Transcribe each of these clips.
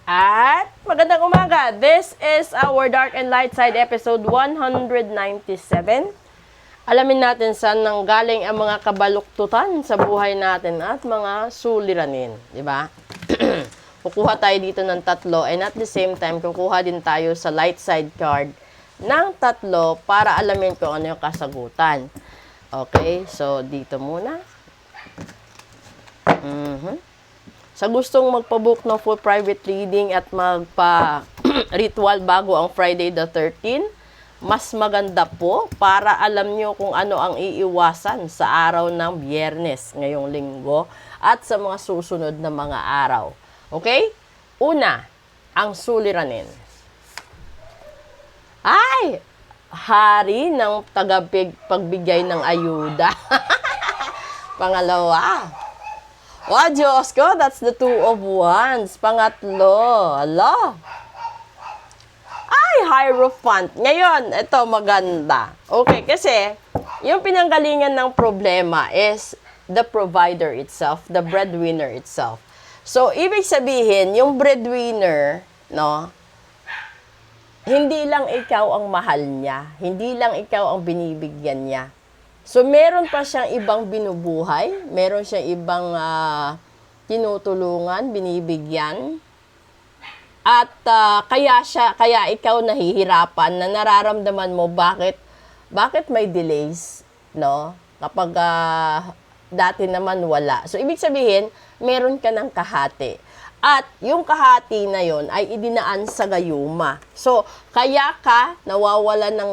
At magandang umaga. This is our Dark and Light Side episode 197. Alamin natin saan nanggaling ang mga kabaluktutan sa buhay natin at mga suliranin, di ba? Kukuha tayo dito ng tatlo and at the same time kukuha din tayo sa light side card ng tatlo para alamin kung ano yung kasagutan. Okay, so dito muna. Sa gustong magpabook ng full private reading at magpa-ritual bago ang Friday the 13th, mas maganda po para alam nyo kung ano ang iiwasan sa araw ng Biyernes ngayong linggo at sa mga susunod na mga araw. Okay? Una, ang suliranin. Ay! Hari ng pagbigay ng ayuda. Pangalawa, wow, Diyos ko, that's the Two of Wands. Pangatlo, ala. Ay, Hierophant. Ngayon, ito maganda. Okay, kasi yung pinanggalingan ng problema is the provider itself, the breadwinner itself. So, ibig sabihin, yung breadwinner, no, hindi lang ikaw ang mahal niya, hindi lang ikaw ang binibigyan niya. So, meron pa siyang ibang binubuhay, meron siyang ibang tinutulungan, binibigyan. At kaya ikaw nahihirapan na nararamdaman mo bakit may delays, no? Kapag dati naman wala. So, ibig sabihin, meron ka ng kahati. At yung kahati na yon ay idinaan sa gayuma. So, kaya ka nawawalan ng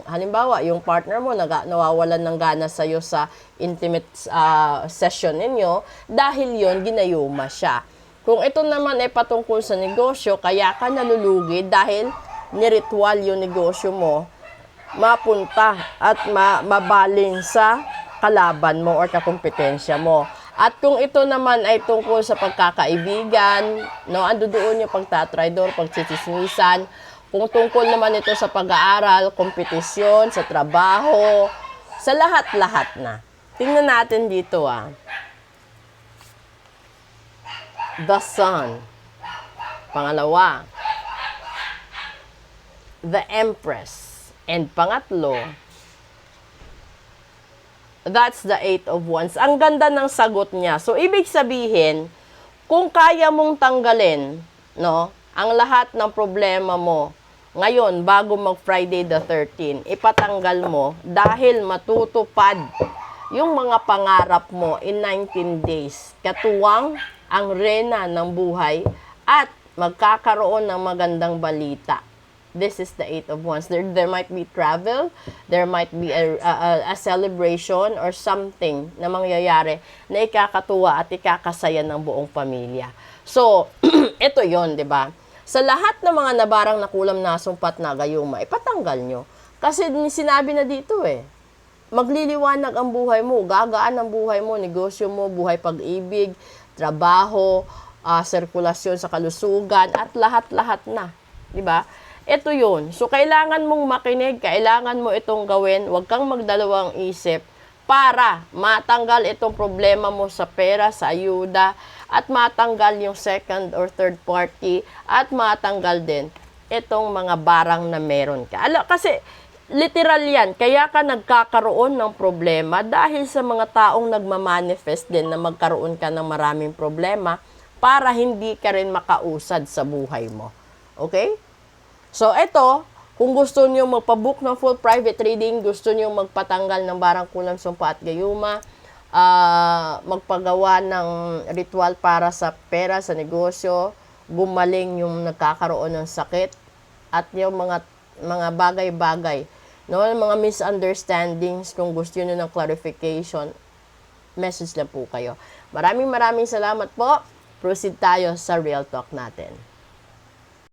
halimbawa, yung partner mo nawawalan ng gana sa iyo sa intimate session ninyo dahil yon ginayuma siya. Kung ito naman ay patungkol sa negosyo, kaya ka nalulugi dahil niritual yung negosyo mo, mapunta at mabaling sa kalaban mo or kakumpetensya mo. At kung ito naman ay tungkol sa pagkakaibigan, no, ando doon yung pagtatraidor, pagtsitsismisan. Kung tungkol naman ito sa pag-aaral, kompetisyon, sa trabaho, sa lahat-lahat na. Tingnan natin dito The Sun. Pangalawa, The Empress. And pangatlo, that's the Eight of Wands. Ang ganda ng sagot niya. So, ibig sabihin, kung kaya mong tanggalin, no, ang lahat ng problema mo, ngayon, bago mag-Friday the 13th, ipatanggal mo dahil matutupad yung mga pangarap mo in 19 days. Katuwang ang rena ng buhay at magkakaroon ng magandang balita. This is the Eight of Wands. There might be travel, there might be a celebration or something na mangyayari na ikakatuwa at ikakasaya ng buong pamilya. So, ito yon, di ba? Sa lahat ng mga nabarang nakulam na sumpat na gayuma, ipatanggal nyo. Kasi sinabi na dito magliliwanag ang buhay mo, gagaan ang buhay mo, negosyo mo, buhay pag-ibig, trabaho, sirkulasyon sa kalusugan, at lahat-lahat na. Di ba? Ito yun. So, kailangan mong makinig, kailangan mo itong gawin, huwag kang magdalawang isip para matanggal itong problema mo sa pera, sa ayuda, at matanggal yung second or third party, at matanggal din itong mga barang na meron ka. Kasi, literal yan, kaya ka nagkakaroon ng problema dahil sa mga taong nagmamanifest din na magkaroon ka ng maraming problema para hindi ka rin makausad sa buhay mo. Okay? So, ito, kung gusto niyo magpabook ng full private reading, gusto niyo magpatanggal ng barang kulang sumpa at gayuma, magpagawa ng ritual para sa pera, sa negosyo, gumaling yung nagkakaroon ng sakit, at yung mga bagay-bagay, no, mga misunderstandings, kung gusto niyo ng clarification, message lang po kayo. Maraming salamat po. Proceed tayo sa real talk natin.